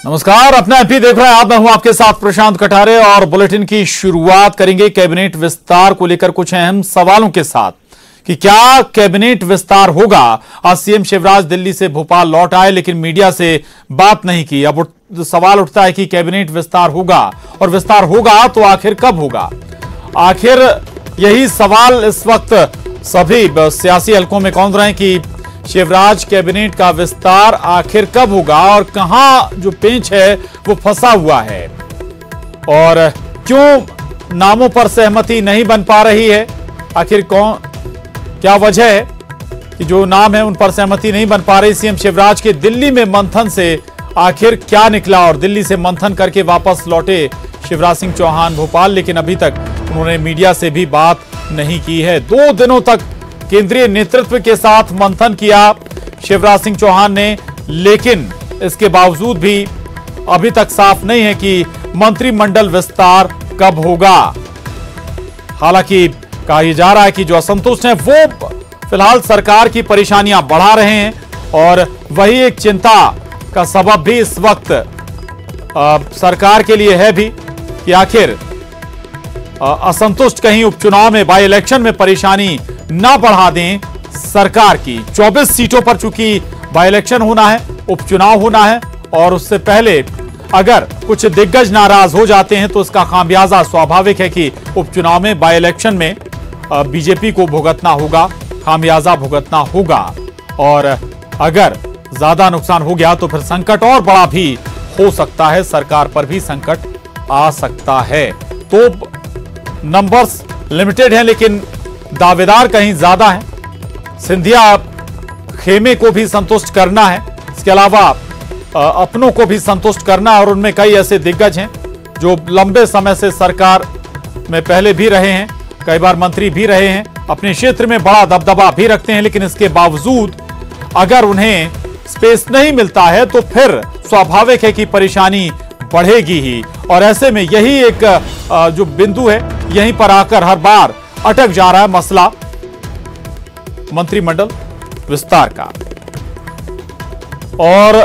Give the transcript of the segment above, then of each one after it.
नमस्कार, अपना एमपी देख रहे हैं आप। मैं हूं आपके साथ प्रशांत कटारे और बुलेटिन की शुरुआत करेंगे कैबिनेट विस्तार को लेकर कुछ अहम सवालों के साथ कि क्या कैबिनेट विस्तार होगा। आज सीएम शिवराज दिल्ली से भोपाल लौट आए लेकिन मीडिया से बात नहीं की। अब सवाल उठता है कि कैबिनेट विस्तार होगा और विस्तार होगा तो आखिर कब होगा। आखिर यही सवाल इस वक्त सभी सियासी हलकों में कौंध रहे हैं कि शिवराज कैबिनेट का विस्तार आखिर कब होगा और कहां जो पेंच है वो फंसा हुआ है और क्यों नामों पर सहमति नहीं बन पा रही है। आखिर क्या वजह है कि जो नाम है उन पर सहमति नहीं बन पा रही। सीएम शिवराज के दिल्ली में मंथन से आखिर क्या निकला और दिल्ली से मंथन करके वापस लौटे शिवराज सिंह चौहान भोपाल, लेकिन अभी तक उन्होंने मीडिया से भी बात नहीं की है। 2 दिनों तक केंद्रीय नेतृत्व के साथ मंथन किया शिवराज सिंह चौहान ने, लेकिन इसके बावजूद भी अभी तक साफ नहीं है कि मंत्रिमंडल विस्तार कब होगा। हालांकि कहा जा रहा है कि जो असंतुष्ट हैं वो फिलहाल सरकार की परेशानियां बढ़ा रहे हैं और वही एक चिंता का सबब भी इस वक्त सरकार के लिए है भी कि आखिर असंतुष्ट कहीं उपचुनाव में, बाई इलेक्शन में परेशानी ना बढ़ा दें सरकार की। 24 सीटों पर चूंकि बाई इलेक्शन होना है, उपचुनाव होना है और उससे पहले अगर कुछ दिग्गज नाराज हो जाते हैं तो इसका खामियाजा स्वाभाविक है कि उपचुनाव में, बाई इलेक्शन में बीजेपी को भुगतना होगा, खामियाजा भुगतना होगा और अगर ज्यादा नुकसान हो गया तो फिर संकट और बड़ा भी हो सकता है, सरकार पर भी संकट आ सकता है। तो नंबर्स लिमिटेड हैं लेकिन दावेदार कहीं ज्यादा हैं। सिंधिया खेमे को भी संतुष्ट करना है, इसके अलावा अपनों को भी संतुष्ट करना है और उनमें कई ऐसे दिग्गज हैं जो लंबे समय से सरकार में पहले भी रहे हैं, कई बार मंत्री भी रहे हैं, अपने क्षेत्र में बड़ा दबदबा भी रखते हैं, लेकिन इसके बावजूद अगर उन्हें स्पेस नहीं मिलता है तो फिर स्वाभाविक है कि परेशानी बढ़ेगी ही। और ऐसे में यही एक जो बिंदु है, यहीं पर आकर हर बार अटक जा रहा है मसला मंत्रिमंडल विस्तार का। और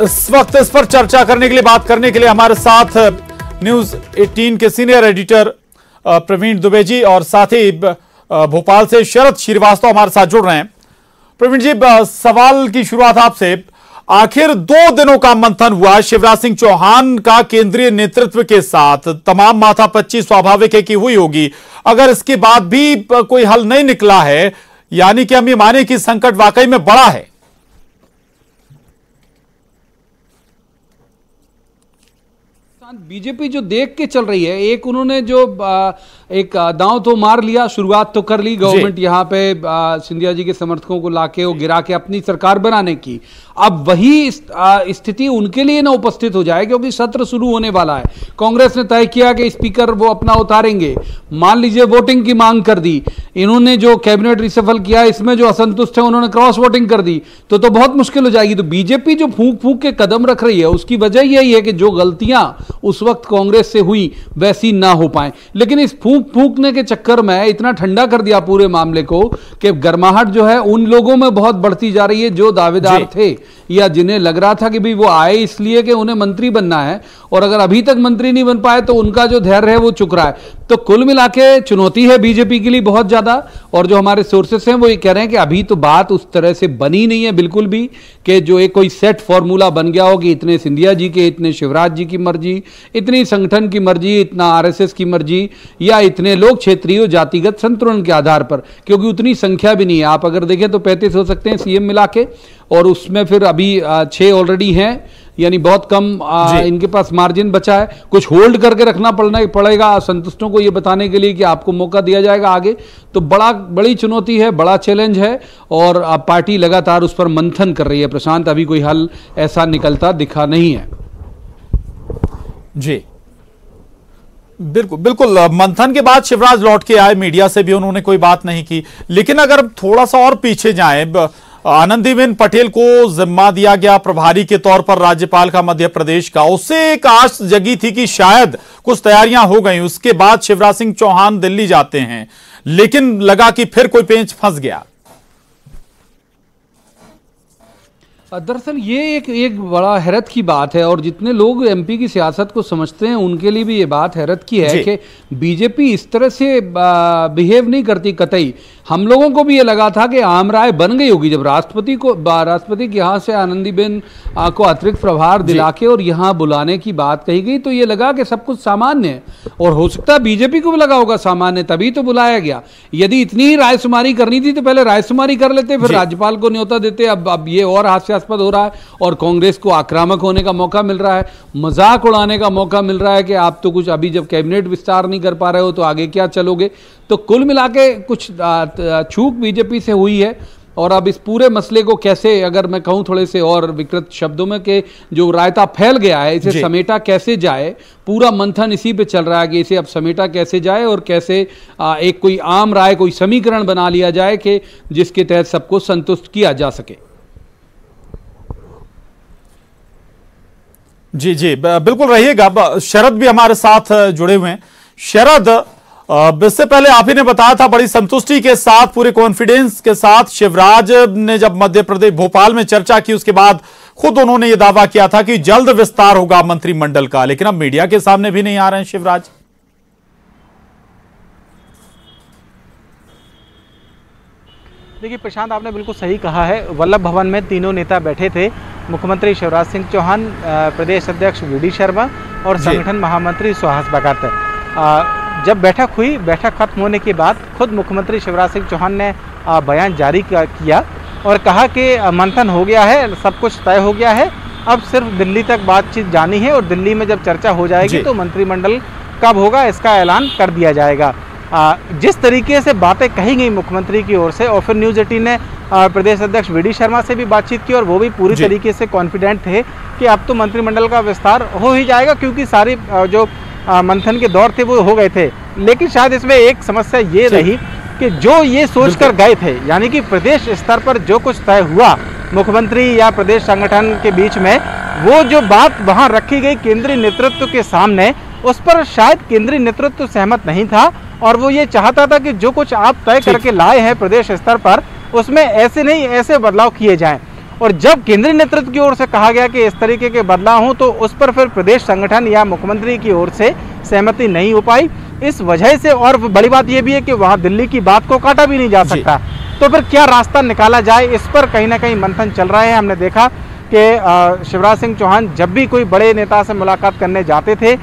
इस वक्त इस पर चर्चा करने के लिए, बात करने के लिए हमारे साथ न्यूज 18 के सीनियर एडिटर प्रवीण दुबे जी और साथ ही भोपाल से शरद श्रीवास्तव हमारे साथ जुड़ रहे हैं। प्रवीण जी, सवाल की शुरुआत आपसे। आखिर 2 दिनों का मंथन हुआ शिवराज सिंह चौहान का केंद्रीय नेतृत्व के साथ, तमाम माथापच्ची स्वाभाविक है कि हुई होगी। अगर इसके बाद भी कोई हल नहीं निकला है, यानी कि हम ये माने कि संकट वाकई में बड़ा है। बीजेपी जो देख के चल रही है, एक उन्होंने जो एक दांव तो मार लिया, शुरुआत तो कर ली गवर्नमेंट यहाँ पे सिंधिया जी के समर्थकों को लाके वो गिरा के अपनी सरकार बनाने की। अब वही स्थिति उनके लिए ना उपस्थित हो जाए क्योंकि सत्र शुरू होने वाला है। कांग्रेस ने तय किया कि स्पीकर वो अपना उतारेंगे, मान लीजिए वोटिंग की मांग कर दी, इन्होंने जो कैबिनेट रिसफल किया इसमें जो असंतुष्ट है उन्होंने क्रॉस वोटिंग कर दी तो बहुत मुश्किल हो जाएगी। तो बीजेपी जो फूंक फूंक के कदम रख रही है उसकी वजह यही है कि जो गलतियां उस वक्त कांग्रेस से हुई वैसी ना हो पाए। लेकिन इस फूंकने के चक्कर में इतना ठंडा कर दिया पूरे मामले को कि गर्माहट जो है उन लोगों में बहुत बढ़ती जा रही है जो दावेदार थे या जिन्हें लग रहा था कि भी वो आए इसलिए कि उन्हें मंत्री बनना है और अगर अभी तक मंत्री नहीं बन पाए तो उनका जो धैर्य है वो चुक रहा है। तो कुल मिला के चुनौती है बीजेपी के लिए बहुत ज्यादा। और जो हमारे सोर्सेस हैं वो ये कह रहे हैं कि अभी तो बात उस तरह से बनी नहीं है बिल्कुल भी कि जो एक कोई सेट फॉर्मूला बन गया हो कि इतने सिंधिया जी के, इतने शिवराज जी की मर्जी, इतनी संगठन की मर्जी, इतना आरएसएस की मर्जी या इतने लोग क्षेत्रीय जातिगत संतुलन के आधार पर, क्योंकि उतनी संख्या भी नहीं है। आप अगर देखें तो 35 हो सकते हैं सीएम मिला के और उसमें फिर अभी 6 ऑलरेडी हैं, यानी बहुत कम इनके पास मार्जिन बचा है। कुछ होल्ड करके रखना पड़ेगा संतुष्टों को ये बताने के लिए कि आपको मौका दिया जाएगा आगे। तो बड़ी चुनौती है, बड़ा चैलेंज है और पार्टी लगातार उस पर मंथन कर रही है। प्रशांत, अभी कोई हल ऐसा निकलता दिखा नहीं है। जी बिल्कुल बिल्कुल। मंथन के बाद शिवराज लौट के आए, मीडिया से भी उन्होंने कोई बात नहीं की। लेकिन अगर थोड़ा सा और पीछे जाएं, आनंदीबेन पटेल को जिम्मा दिया गया प्रभारी के तौर पर राज्यपाल का मध्य प्रदेश का, उससे एक आश जगी थी कि शायद कुछ तैयारियां हो गई। उसके बाद शिवराज सिंह चौहान दिल्ली जाते हैं, लेकिन लगा कि फिर कोई पेंच फंस गया। दरअसल ये एक बड़ा हैरत की बात है, और जितने लोग एमपी की सियासत को समझते हैं उनके लिए भी ये बात हैरत की है कि बीजेपी इस तरह से बिहेव नहीं करती कतई। हम लोगों को भी ये लगा था कि आम राय बन गई होगी जब राष्ट्रपति के यहाँ से आनंदीबेन को अतिरिक्त प्रभार दिला के और यहाँ बुलाने की बात कही गई, तो ये लगा कि सब कुछ सामान्य है, और हो सकता है बीजेपी को भी लगा होगा सामान्य, तभी तो बुलाया गया। यदि इतनी ही रायशुमारी करनी थी तो पहले रायशुमारी कर लेते, फिर राज्यपाल को न्योता देते। अब ये और हास्यास्पद हो रहा है, और कांग्रेस को आक्रामक होने का मौका मिल रहा है, मजाक उड़ाने का मौका मिल रहा है कि आप तो कुछ अभी जब कैबिनेट विस्तार नहीं कर पा रहे हो तो आगे क्या चलोगे। तो कुल मिला के कुछ चूक बीजेपी से हुई है, और अब इस पूरे मसले को कैसे, अगर मैं कहूं थोड़े से और विकृत शब्दों में, कि जो रायता फैल गया है इसे समेटा कैसे जाए, पूरा मंथन इसी पे चल रहा है कि इसे अब समेटा कैसे जाए और कैसे एक कोई आम राय, कोई समीकरण बना लिया जाए कि जिसके तहत सबको संतुष्ट किया जा सके। जी जी बिल्कुल रहिएगा। शरद भी हमारे साथ जुड़े हुए हैं। शरद, इससे पहले आप ही ने बताया था बड़ी संतुष्टि के साथ, पूरे कॉन्फिडेंस के साथ शिवराज ने जब मध्य प्रदेश भोपाल में चर्चा की, उसके बाद खुद उन्होंने यह दावा किया था कि जल्द विस्तार होगा मंत्रिमंडल का, लेकिन अब मीडिया के सामने भी नहीं आ रहे हैं शिवराज। देखिए प्रशांत, आपने बिल्कुल सही कहा है। वल्लभ भवन में तीनों नेता बैठे थे, मुख्यमंत्री शिवराज सिंह चौहान, प्रदेश अध्यक्ष वी.डी. शर्मा और संगठन महामंत्री सुहास भगत। जब बैठक हुई, बैठक खत्म होने के बाद खुद मुख्यमंत्री शिवराज सिंह चौहान ने बयान जारी किया और कहा कि मंथन हो गया है, सब कुछ तय हो गया है, अब सिर्फ दिल्ली तक बातचीत जानी है, और दिल्ली में जब चर्चा हो जाएगी तो मंत्रिमंडल कब होगा इसका ऐलान कर दिया जाएगा। जिस तरीके से बातें कही गई मुख्यमंत्री की ओर से, और फिर न्यूज़ 18 ने प्रदेश अध्यक्ष वी.डी. शर्मा से भी बातचीत की, और वो भी पूरी तरीके से कॉन्फिडेंट थे कि अब तो मंत्रिमंडल का विस्तार हो ही जाएगा, क्योंकि सारी जो मंथन के दौर थे वो हो गए थे। लेकिन शायद इसमें एक समस्या ये रही कि जो ये सोचकर गए थे, यानी कि प्रदेश स्तर पर जो कुछ तय हुआ मुख्यमंत्री या प्रदेश संगठन के बीच में, वो जो बात वहाँ रखी गई केंद्रीय नेतृत्व के सामने, उस पर शायद केंद्रीय नेतृत्व सहमत नहीं था, और वो ये चाहता था कि जो कुछ आप तय करके लाए हैं प्रदेश स्तर पर, उसमें ऐसे नहीं ऐसे बदलाव किए जाएं। और जब केंद्रीय नेतृत्व की ओर से कहा गया कि इस तरीके के बदलाव हों, तो उस पर फिर प्रदेश संगठन या मुख्यमंत्री की ओर से सहमति नहीं हो पाई। इस वजह से, और बड़ी बात यह भी है कि वहां दिल्ली की बात को काटा भी नहीं जा सकता, तो फिर क्या रास्ता निकाला जाए, इस पर कहीं ना कहीं मंथन चल रहा है। हमने देखा कि शिवराज सिंह चौहान जब भी कोई बड़े नेता से मुलाकात करने जाते थे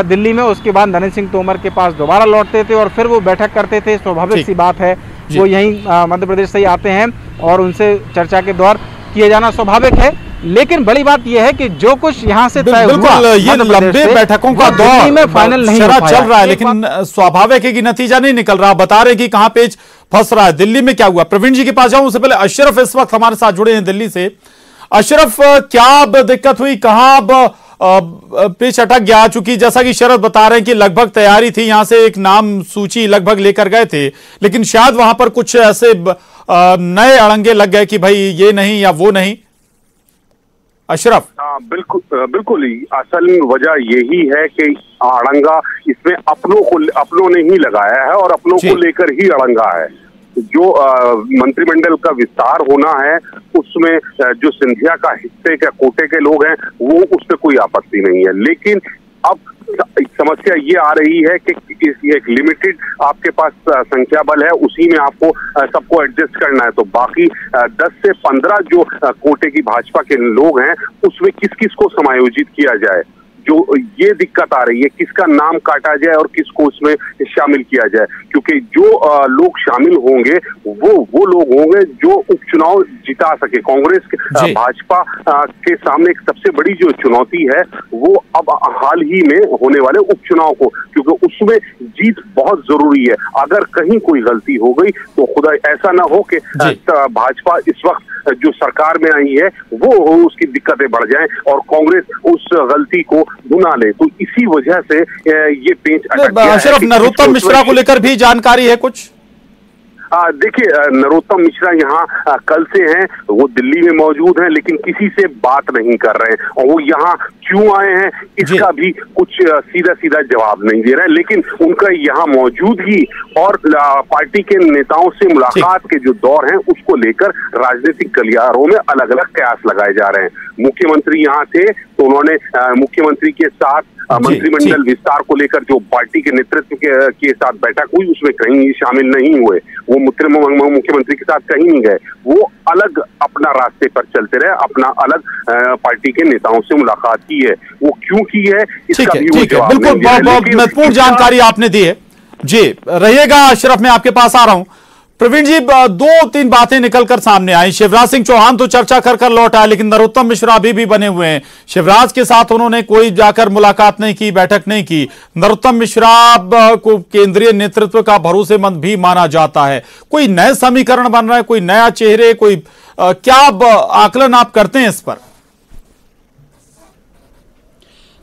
दिल्ली में, उसके बाद नरेंद्र सिंह तोमर के पास दोबारा लौटते थे और फिर वो बैठक करते थे। स्वाभाविक सी बात है, वो यहीं मध्य प्रदेश से ही आते हैं और उनसे चर्चा के दौर किए जाना स्वाभाविक है। लेकिन बड़ी बात यह है कि जो कुछ यहाँ से तय हुआ, ये लंबे बैठकों का दौर में फाइनल नहीं चल रहा है, लेकिन स्वाभाविक है कि नतीजा नहीं निकल रहा। बता रहे कि कहाँ पेच फंस रहा है। दिल्ली में क्या हुआ? प्रवीण जी के पास जाऊं, उससे पहले अशरफ इस वक्त हमारे साथ जुड़े हैं दिल्ली से। अशरफ, क्या दिक्कत हुई, कहाँ पेच अटक गया? चूंकि जैसा कि शरद बता रहे हैं कि लगभग तैयारी थी, यहां से एक नाम सूची लगभग लेकर गए थे, लेकिन शायद वहां पर कुछ ऐसे नए अड़ंगे लग गए कि भाई ये नहीं या वो नहीं। अशरफ, बिल्कुल ही असल वजह यही है कि अड़ंगा इसमें अपनों ने ही लगाया है, और अपनों को लेकर ही अड़ंगा है। जो मंत्रिमंडल का विस्तार होना है, उसमें जो सिंधिया का हिस्से के कोटे के लोग हैं, वो उससे कोई आपत्ति नहीं है। लेकिन अब समस्या ये आ रही है कि एक लिमिटेड आपके पास संख्या बल है, उसी में आपको सबको एडजस्ट करना है। तो बाकी 10 से 15 जो कोटे की भाजपा के लोग हैं, उसमें किस किस को समायोजित किया जाए, जो ये दिक्कत आ रही है, किसका नाम काटा जाए और किसको उसमें शामिल किया जाए। क्योंकि जो लोग शामिल होंगे वो लोग होंगे जो उपचुनाव जिता सके। कांग्रेस भाजपा के सामने एक सबसे बड़ी जो चुनौती है वो अब हाल ही में होने वाले उपचुनाव को, क्योंकि उसमें जीत बहुत जरूरी है। अगर कहीं कोई गलती हो गई तो खुदा ऐसा ना हो कि भाजपा इस वक्त जो सरकार में आई है वो उसकी दिक्कतें बढ़ जाएं और कांग्रेस उस गलती को भुना ले। तो इसी वजह से ये पेच अटक गया है। अशरफ, नरोत्तम मिश्रा को लेकर भी जानकारी है कुछ? देखिए, नरोत्तम मिश्रा यहाँ कल से हैं, वो दिल्ली में मौजूद हैं, लेकिन किसी से बात नहीं कर रहे हैं और वो यहाँ क्यों आए हैं इसका भी कुछ सीधा सीधा जवाब नहीं दे रहे हैं। लेकिन उनका यहाँ मौजूदगी और पार्टी के नेताओं से मुलाकात के जो दौर हैं उसको लेकर राजनीतिक गलियारों में अलग अलग कयास लगाए जा रहे हैं। मुख्यमंत्री यहाँ थे तो उन्होंने मुख्यमंत्री के साथ मंत्रिमंडल विस्तार को लेकर जो पार्टी के नेतृत्व के साथ बैठक हुई उसमें कहीं शामिल नहीं हुए। वो मुख्यमंत्री के साथ कहीं नहीं गए, वो अलग अपना रास्ते पर चलते रहे, अपना अलग पार्टी के नेताओं से मुलाकात की है। वो क्यों की है इसका भी वो जवाब नहीं दिया। बिल्कुल बहुत महत्वपूर्ण जानकारी आपने दी है जी। रहिएगा अशरफ, मैं आपके पास आ रहा हूं। प्रवीण जी, दो तीन बातें निकलकर सामने आई। शिवराज सिंह चौहान तो चर्चा कर लौट आए, लेकिन नरोत्तम मिश्रा अभी भी बने हुए हैं। शिवराज के साथ उन्होंने कोई जाकर मुलाकात नहीं की, बैठक नहीं की। नरोत्तम मिश्रा को केंद्रीय नेतृत्व का भरोसेमंद भी माना जाता है। कोई नए समीकरण बन रहा है, कोई नया चेहरे, कोई क्या आकलन आप करते हैं इस पर?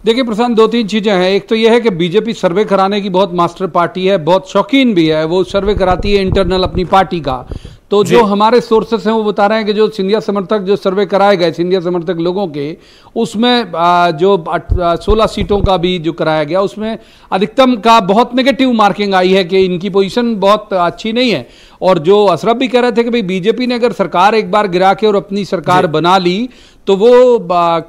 देखिए प्रशांत, दो तीन चीजें हैं। एक तो यह है कि बीजेपी सर्वे कराने की बहुत मास्टर पार्टी है, बहुत शौकीन भी है। वो सर्वे कराती है इंटरनल अपनी पार्टी का। तो जो हमारे सोर्सेस हैं वो बता रहे हैं कि जो सिंधिया समर्थक जो सर्वे कराए गए सिंधिया समर्थक लोगों के, उसमें जो 16 सीटों का भी जो कराया गया उसमें अधिकतम का बहुत नेगेटिव मार्किंग आई है कि इनकी पोजीशन बहुत अच्छी नहीं है। और जो अशरफ भी कह रहे थे कि भाई बीजेपी ने अगर सरकार एक बार गिरा के और अपनी सरकार बना ली तो वो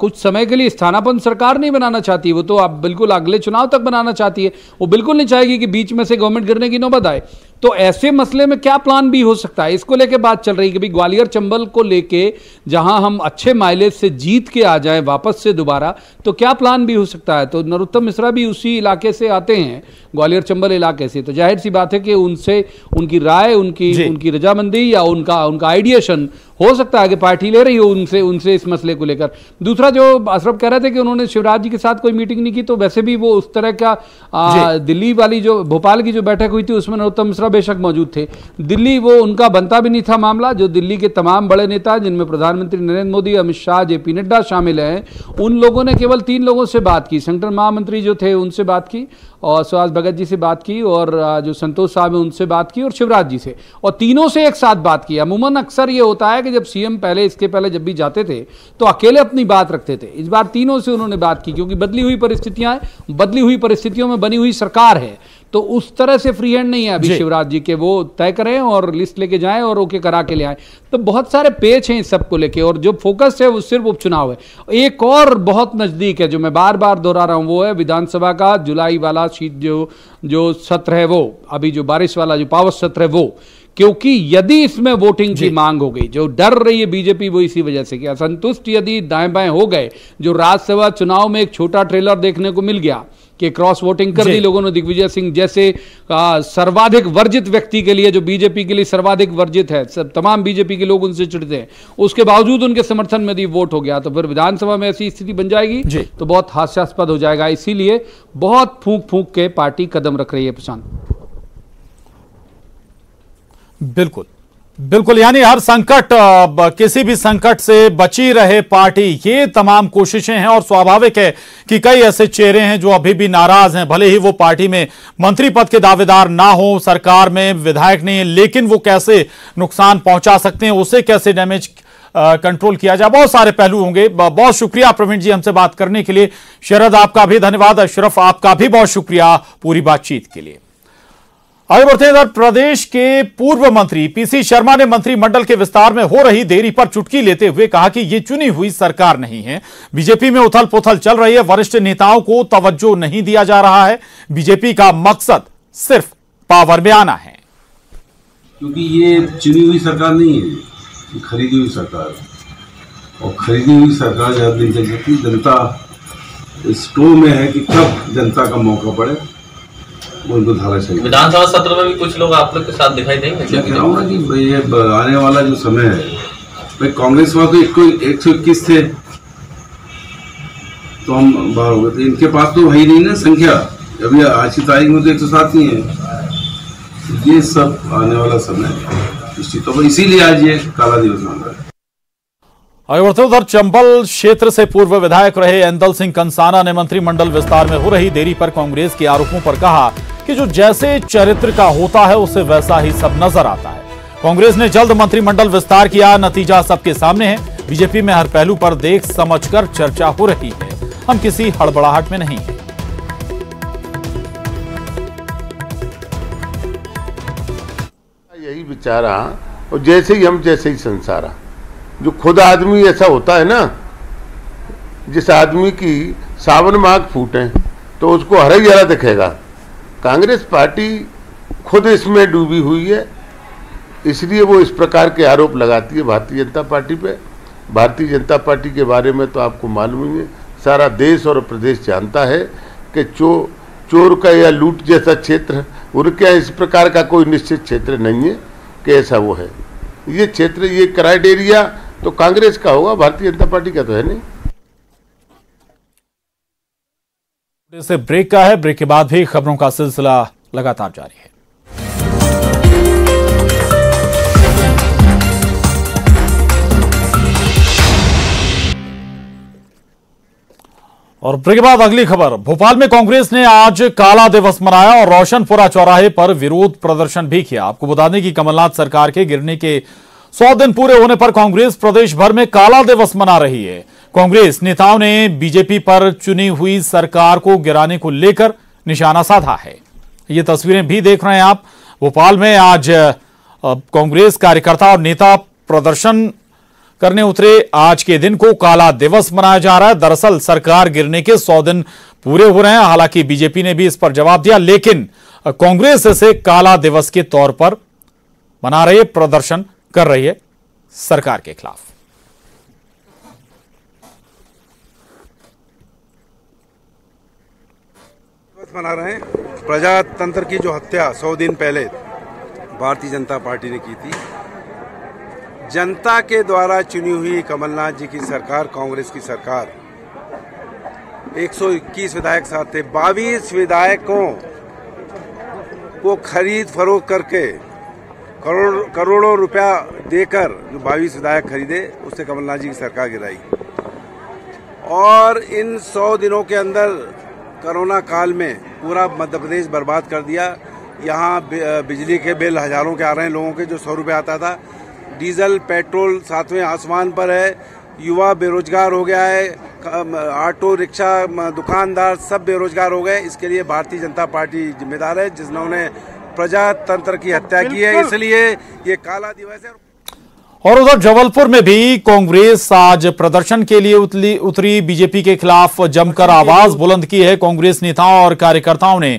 कुछ समय के लिए स्थानापन्न सरकार नहीं बनाना चाहती, वो तो अब बिल्कुल अगले चुनाव तक बनाना चाहती है। वो बिल्कुल नहीं चाहेगी कि बीच में से गवर्नमेंट गिरने की नौबत आए। तो ऐसे मसले में क्या प्लान बी हो सकता है, इसको लेके बात चल रही है कि भाई ग्वालियर चंबल को लेके जहां हम अच्छे माइलेज से जीत के आ जाएं वापस से दोबारा, तो क्या प्लान बी हो सकता है। तो नरोत्तम मिश्रा भी उसी इलाके से आते हैं, ग्वालियर चंबल इलाके से, तो जाहिर सी बात है कि उनसे उनकी राय, उनकी रजामंदी या उनका आइडिएशन हो सकता है कि पार्टी ले रही हो उनसे इस मसले को लेकर। दूसरा, जो अशरफ कह रहे थे कि उन्होंने शिवराज जी के साथ कोई मीटिंग नहीं की, तो वैसे भी वो उस तरह का दिल्ली वाली जो भोपाल की जो बैठक हुई थी उसमें नरोत्तम मिश्रा बेशक मौजूद थे। दिल्ली वो उनका बनता भी नहीं था मामला। जो दिल्ली के तमाम बड़े नेता जिनमें प्रधानमंत्री नरेंद्र मोदी, अमित शाह, जेपी नड्डा शामिल हैं, उन लोगों ने केवल 3 लोगों से बात की। संगठन महामंत्री जो थे उनसे बात की, और सुहास भगत जी से बात की, और जो संतोष साहब है उनसे बात की, और शिवराज जी से, और तीनों से एक साथ बात की। अमूमन अक्सर ये होता है कि जब सीएम इसके पहले जब भी जाते थे तो अकेले अपनी बात रखते थे। इस बार तीनों से उन्होंने बात की, क्योंकि बदली हुई परिस्थितियां हैं, बदली हुई परिस्थितियों में बनी हुई सरकार है, तो उस तरह से फ्री हैंड नहीं है अभी शिवराज जी के, वो तय करें और लिस्ट लेके जाएं और ओके करा के ले आए। तो बहुत सारे पेच हैं इस सब को लेके, और जो फोकस है वो सिर्फ उपचुनाव है। एक और बहुत नजदीक है जो मैं बार बार दोहरा रहा हूं, वो है विधानसभा का जुलाई वाला सीट जो सत्र है, वो अभी जो बारिश वाला जो पावर सत्र है वो, क्योंकि यदि इसमें वोटिंग की मांग हो गई, जो डर रही है बीजेपी वो इसी वजह से कि असंतुष्ट यदि दाएं बाएं हो गए, जो राज्यसभा चुनाव में एक छोटा ट्रेलर देखने को मिल गया कि क्रॉस वोटिंग कर दी लोगों ने, दिग्विजय सिंह जैसे सर्वाधिक वर्जित व्यक्ति के लिए, जो बीजेपी के लिए सर्वाधिक वर्जित है, तमाम बीजेपी के लोग उनसे चिढ़ते हैं, उसके बावजूद उनके समर्थन में यदि वोट हो गया तो फिर विधानसभा में ऐसी स्थिति बन जाएगी तो बहुत हास्यास्पद हो जाएगा। इसीलिए बहुत फूंक फूंक के पार्टी कदम रख रही है प्रशांत। बिल्कुल बिल्कुल, यानी हर संकट, किसी भी संकट से बची रहे पार्टी, ये तमाम कोशिशें हैं। और स्वाभाविक है कि कई ऐसे चेहरे हैं जो अभी भी नाराज हैं, भले ही वो पार्टी में मंत्री पद के दावेदार ना हो, सरकार में विधायक नहीं है, लेकिन वो कैसे नुकसान पहुंचा सकते हैं, उसे कैसे डैमेज कंट्रोल किया जाए, बहुत सारे पहलू होंगे। बहुत शुक्रिया प्रवीण जी हमसे बात करने के लिए। शरद आपका भी धन्यवाद, अशरफ आपका भी बहुत शुक्रिया पूरी बातचीत के लिए। आगे बढ़ते हैं, इधर प्रदेश के पूर्व मंत्री पीसी शर्मा ने मंत्रिमंडल के विस्तार में हो रही देरी पर चुटकी लेते हुए कहा कि यह चुनी हुई सरकार नहीं है, बीजेपी में उथल पुथल चल रही है, वरिष्ठ नेताओं को तवज्जो नहीं दिया जा रहा है, बीजेपी का मकसद सिर्फ पावर में आना है। क्योंकि ये चुनी हुई सरकार नहीं है, ये खरीदी हुई सरकार है, और खरीदी हुई सरकार ज्यादा दिन चल सकती, जनता स्टोर में है कि कब जनता का मौका पड़े उनको धारा चाहिए। विधानसभा सत्र में भी कुछ लोग आप लोग के साथ दिखाई देंगे। मैं कह रहा हूँ ना कि ये आने वाला जो समय है, भाई कांग्रेस वाले तो 121 थे तो हम बाहर हो गए, तो इनके पास तो है ही नहीं ना संख्या, अभी आज की तारीख में तो 107 ही है। ये सब आने वाला समय निश्चित होगा, इसीलिए आज ये काला दिवस मान रहा है। आगे बढ़ते उधर चंबल क्षेत्र से पूर्व विधायक रहे ऐंदल सिंह कंसाना ने मंत्रिमंडल विस्तार में हो रही देरी पर कांग्रेस के आरोपों पर कहा कि जो जैसे चरित्र का होता है उसे वैसा ही सब नजर आता है। कांग्रेस ने जल्द मंत्रिमंडल विस्तार किया, नतीजा सबके सामने है। बीजेपी में हर पहलू पर देख समझकर चर्चा हो रही है, हम किसी हड़बड़ाहट में नहीं हैं। यही बेचारा और जैसे ही संसारा, जो खुद आदमी ऐसा होता है ना, जिस आदमी की सावन माघ फूटे तो उसको हरा ही हरा दिखेगा। कांग्रेस पार्टी खुद इसमें डूबी हुई है, इसलिए वो इस प्रकार के आरोप लगाती है भारतीय जनता पार्टी पे। भारतीय जनता पार्टी के बारे में तो आपको मालूम ही है, सारा देश और प्रदेश जानता है कि चोर का या लूट जैसा क्षेत्र उनके यहाँ इस प्रकार का कोई निश्चित क्षेत्र नहीं है कि ऐसा वो है। ये क्षेत्र, ये क्राइटेरिया तो कांग्रेस का होगा, भारतीय जनता पार्टी का तो है नहीं। से ब्रेक का है, ब्रेक के बाद भी खबरों का सिलसिला लगातार जारी है। और ब्रेक के बाद अगली खबर, भोपाल में कांग्रेस ने आज काला दिवस मनाया और रोशनपुरा चौराहे पर विरोध प्रदर्शन भी किया। आपको बता दें कि कमलनाथ सरकार के गिरने के 100 दिन पूरे होने पर कांग्रेस प्रदेश भर में काला दिवस मना रही है। कांग्रेस नेताओं ने बीजेपी पर चुनी हुई सरकार को गिराने को लेकर निशाना साधा है। ये तस्वीरें भी देख रहे हैं आप। भोपाल में आज कांग्रेस कार्यकर्ता और नेता प्रदर्शन करने उतरे। आज के दिन को काला दिवस मनाया जा रहा है। दरअसल सरकार गिरने के 100 दिन पूरे हो रहे हैं। हालांकि बीजेपी ने भी इस पर जवाब दिया, लेकिन कांग्रेस इसे काला दिवस के तौर पर मना रही है, प्रदर्शन कर रही है सरकार के खिलाफ। मना रहे हैं प्रजातंत्र की जो हत्या 100 दिन पहले भारतीय जनता पार्टी ने की थी। जनता के द्वारा चुनी हुई कमलनाथ जी की सरकार, कांग्रेस की सरकार, 121 विधायक साथ थे, 22 विधायकों को खरीद फरोख्त करके करोड़ों रुपया देकर जो 22 विधायक खरीदे, उससे कमलनाथ जी की सरकार गिराई। और इन 100 दिनों के अंदर कोरोना काल में पूरा मध्य प्रदेश बर्बाद कर दिया। यहाँ बिजली के बिल हजारों के आ रहे हैं लोगों के, जो 100 रुपये आता था। डीजल पेट्रोल सातवें आसमान पर है। युवा बेरोजगार हो गया है, ऑटो रिक्शा दुकानदार सब बेरोजगार हो गए। इसके लिए भारतीय जनता पार्टी जिम्मेदार है, जिन्होंने प्रजातंत्र की हत्या की है। इसलिए ये काला दिवस है। और उधर जबलपुर में भी कांग्रेस आज प्रदर्शन के लिए उतरी। बीजेपी के खिलाफ जमकर आवाज बुलंद की है कांग्रेस नेताओं और कार्यकर्ताओं ने।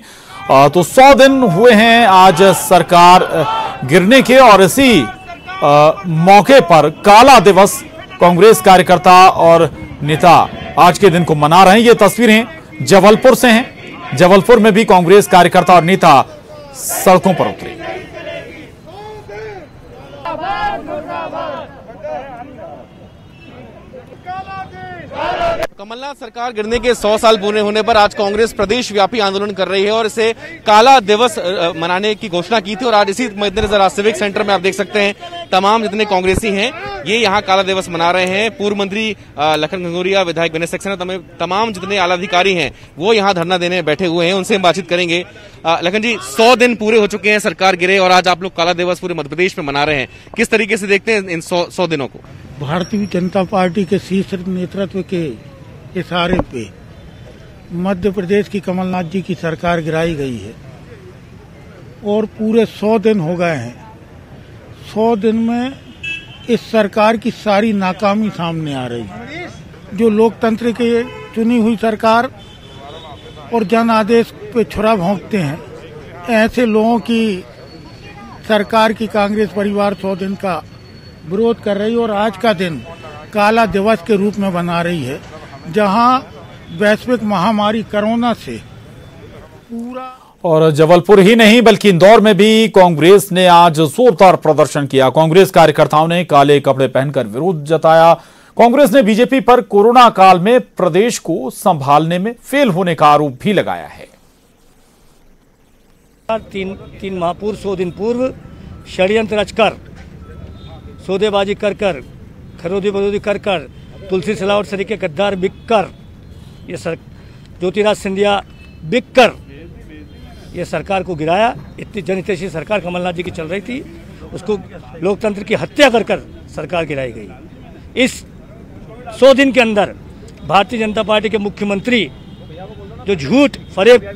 तो 100 दिन हुए हैं आज सरकार गिरने के, और इसी मौके पर काला दिवस कांग्रेस कार्यकर्ता और नेता आज के दिन को मना रहे हैं। ये तस्वीरें जबलपुर से हैं। जबलपुर में भी कांग्रेस कार्यकर्ता और नेता सड़कों पर उतरे। कमलनाथ सरकार गिरने के 100 साल पूरे होने पर आज कांग्रेस प्रदेश व्यापी आंदोलन कर रही है और इसे काला दिवस मनाने की घोषणा की थी। और आज इसी मद्देनजर आज सिविक सेंटर में आप देख सकते हैं तमाम जितने कांग्रेसी हैं ये यहाँ काला दिवस मना रहे हैं। पूर्व मंत्री लखन घनघोरिया, विधायक विनय सक्सेना, तमाम जितने आला अधिकारी हैं वो यहाँ धरना देने बैठे हुए हैं। उनसे हम बातचीत करेंगे। लखन जी, 100 दिन पूरे हो चुके हैं सरकार गिरे और आज आप लोग काला दिवस पूरे मध्य प्रदेश में मना रहे हैं, किस तरीके से देखते हैं इन 100 दिनों को? भारतीय जनता पार्टी के शीर्ष नेतृत्व के इशारे पे मध्य प्रदेश की कमलनाथ जी की सरकार गिराई गई है और पूरे 100 दिन हो गए हैं। 100 दिन में इस सरकार की सारी नाकामी सामने आ रही है। जो लोकतंत्र के चुनी हुई सरकार और जन आदेश पे छुरा भोंकते हैं, ऐसे लोगों की सरकार की कांग्रेस परिवार 100 दिन का विरोध कर रही है और आज का दिन काला दिवस के रूप में बना रही है, जहां वैश्विक महामारी कोरोना से पूरा। और जबलपुर ही नहीं बल्कि इंदौर में भी कांग्रेस ने आज जोरदार प्रदर्शन किया। कांग्रेस कार्यकर्ताओं ने काले कपड़े पहनकर विरोध जताया। कांग्रेस ने बीजेपी पर कोरोना काल में प्रदेश को संभालने में फेल होने का आरोप भी लगाया है। तीन माह पूर्व 100 दिन पूर्व षड्यंत्र रचकर, सौदेबाजी कर खरोदी बदोदी कर तुलसी सिलावट सरी के गद्दार बिककर, ये ज्योतिराज सिंधिया बिककर ये सरकार को गिराया। इतनी जनहितैषी सरकार कमलनाथ जी की चल रही थी उसको लोकतंत्र की हत्या कर कर सरकार गिराई गई। इस 100 दिन के अंदर भारतीय जनता पार्टी के मुख्यमंत्री जो झूठ फरेब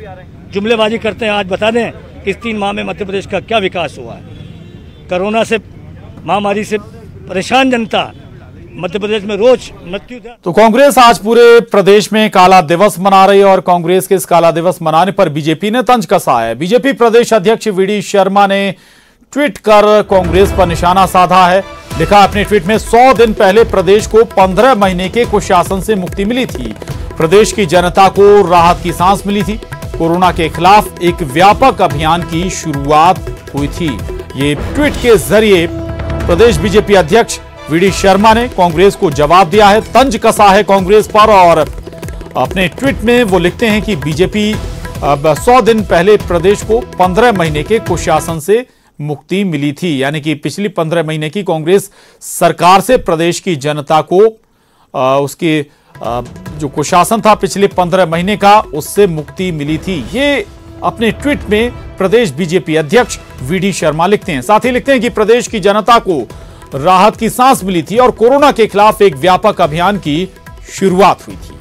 जुमलेबाजी करते हैं, आज बता दें कि इस 3 माह में मध्य प्रदेश का क्या विकास हुआ है। कोरोना से महामारी से परेशान जनता, मध्य प्रदेश में रोज मृत्यु दर। तो कांग्रेस आज पूरे प्रदेश में काला दिवस मना रही है और कांग्रेस के इस काला दिवस मनाने पर बीजेपी ने तंज कसा है। बीजेपी प्रदेश अध्यक्ष वीडी शर्मा ने ट्वीट कर कांग्रेस पर निशाना साधा है। लिखा अपने ट्वीट में, 100 दिन पहले प्रदेश को 15 महीने के कुशासन से मुक्ति मिली थी। प्रदेश की जनता को राहत की सांस मिली थी। कोरोना के खिलाफ एक व्यापक अभियान की शुरुआत हुई थी। ये ट्वीट के जरिए प्रदेश बीजेपी अध्यक्ष वीडी शर्मा ने कांग्रेस को जवाब दिया है, तंज कसा है कांग्रेस पर। और अपने ट्वीट में वो लिखते हैं कि बीजेपी अब 100 दिन पहले प्रदेश को 15 महीने के कुशासन से मुक्ति मिली थी, यानी कि पिछली 15 महीने की कांग्रेस सरकार से प्रदेश की जनता को उसके जो कुशासन था पिछले 15 महीने का, उससे मुक्ति मिली थी। ये अपने ट्वीट में प्रदेश बीजेपी अध्यक्ष वीडी शर्मा लिखते हैं। साथ ही लिखते हैं कि प्रदेश की जनता को राहत की सांस मिली थी और कोरोना के खिलाफ एक व्यापक अभियान की शुरुआत हुई थी।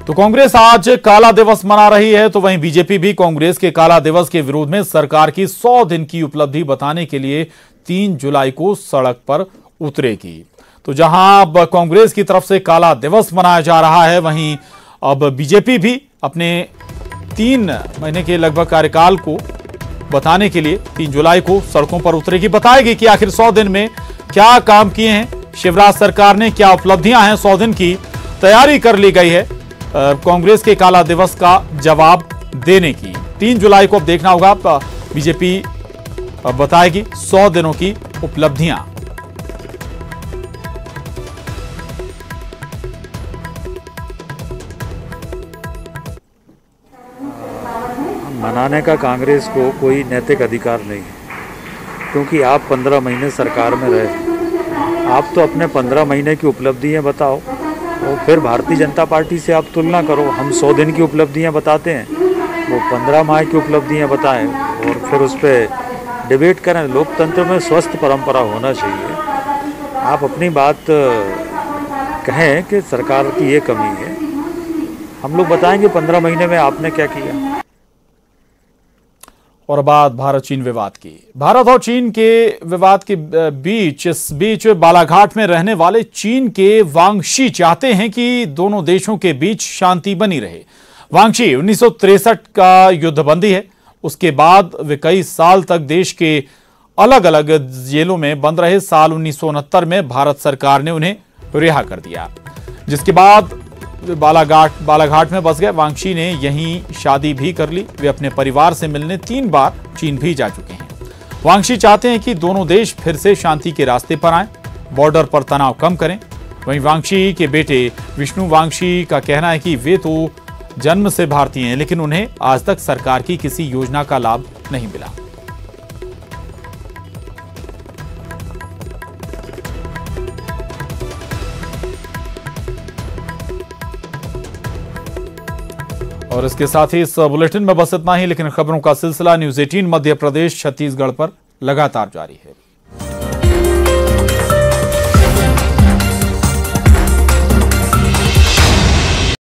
तो कांग्रेस आज काला दिवस मना रही है, तो वहीं बीजेपी भी कांग्रेस के काला दिवस के विरोध में सरकार की 100 दिन की उपलब्धि बताने के लिए 3 जुलाई को सड़क पर उतरेगी। तो जहां अब कांग्रेस की तरफ से काला दिवस मनाया जा रहा है, वहीं अब बीजेपी भी अपने 3 महीने के लगभग कार्यकाल को बताने के लिए 3 जुलाई को सड़कों पर उतरेगी। बताएगी कि आखिर 100 दिन में क्या काम किए हैं शिवराज सरकार ने, क्या उपलब्धियां हैं। 100 दिन की तैयारी कर ली गई है कांग्रेस के काला दिवस का जवाब देने की। 3 जुलाई को अब देखना होगा, बीजेपी बताएगी 100 दिनों की उपलब्धियां। मनाने का कांग्रेस को कोई नैतिक अधिकार नहीं है, क्योंकि आप 15 महीने सरकार में रहे। आप तो अपने 15 महीने की उपलब्धियां बताओ और फिर भारतीय जनता पार्टी से आप तुलना करो। हम 100 दिन की उपलब्धियां बताते हैं, वो 15 माह की उपलब्धियां बताएं और फिर उस पर डिबेट करें। लोकतंत्र में स्वस्थ परंपरा होना चाहिए। आप अपनी बात कहें कि सरकार की ये कमी है, हम लोग बताएंगे 15 महीने में आपने क्या किया। और बात भारत चीन विवाद की। भारत और चीन के विवाद के इस बीच बालाघाट में रहने वाले चीन के वांगशी चाहते हैं कि दोनों देशों के बीच शांति बनी रहे। वांगशी 1963 का युद्धबंदी है, उसके बाद वे कई साल तक देश के अलग अलग जेलों में बंद रहे। साल 1969 में भारत सरकार ने उन्हें रिहा कर दिया, जिसके बाद बालाघाट में बस गए। वांगशी ने यहीं शादी भी कर ली। वे अपने परिवार से मिलने 3 बार चीन भी जा चुके हैं। वांगशी चाहते हैं कि दोनों देश फिर से शांति के रास्ते पर आएं, बॉर्डर पर तनाव कम करें। वहीं वांगशी के बेटे विष्णु वांगशी का कहना है कि वे तो जन्म से भारतीय हैं, लेकिन उन्हें आज तक सरकार की किसी योजना का लाभ नहीं मिला। और इसके साथ ही इस बुलेटिन में बस इतना ही, लेकिन खबरों का सिलसिला न्यूज़ 18 मध्य प्रदेश छत्तीसगढ़ पर लगातार जारी है।